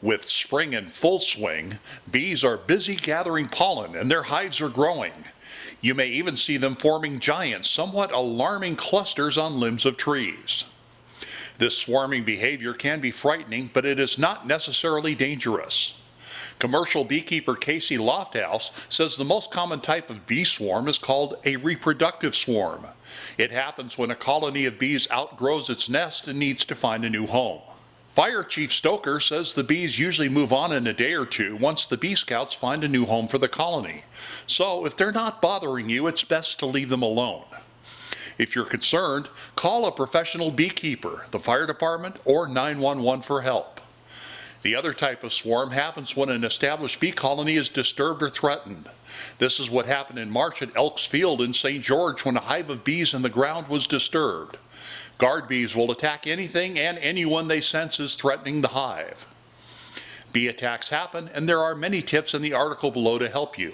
With spring in full swing, bees are busy gathering pollen and their hives are growing. You may even see them forming giant, somewhat alarming clusters on limbs of trees. This swarming behavior can be frightening, but it is not necessarily dangerous. Commercial beekeeper Casey Lofthouse says the most common type of bee swarm is called a reproductive swarm. It happens when a colony of bees outgrows its nest and needs to find a new home. Fire Chief Stoker says the bees usually move on in a day or two once the Bee Scouts find a new home for the colony. So if they're not bothering you, it's best to leave them alone. If you're concerned, call a professional beekeeper, the fire department, or 911 for help. The other type of swarm happens when an established bee colony is disturbed or threatened. This is what happened in March at Elks Field in St. George when a hive of bees in the ground was disturbed. Guard bees will attack anything and anyone they sense is threatening the hive. Bee attacks happen, and there are many tips in the article below to help you.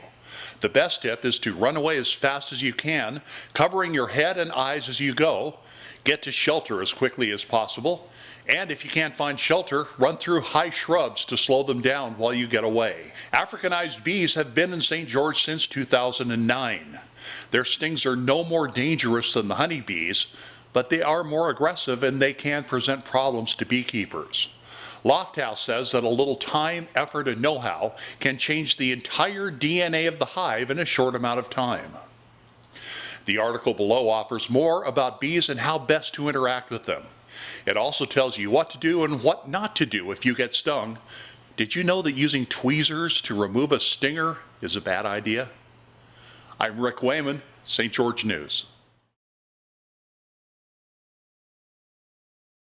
The best tip is to run away as fast as you can, covering your head and eyes as you go. Get to shelter as quickly as possible. And if you can't find shelter, run through high shrubs to slow them down while you get away. Africanized bees have been in St. George since 2009. Their stings are no more dangerous than the honeybees, but they are more aggressive and they can present problems to beekeepers. Lofthouse says that a little time, effort, and know-how can change the entire DNA of the hive in a short amount of time. The article below offers more about bees and how best to interact with them. It also tells you what to do and what not to do if you get stung. Did you know that using tweezers to remove a stinger is a bad idea? I'm Rick Wayman, St. George News.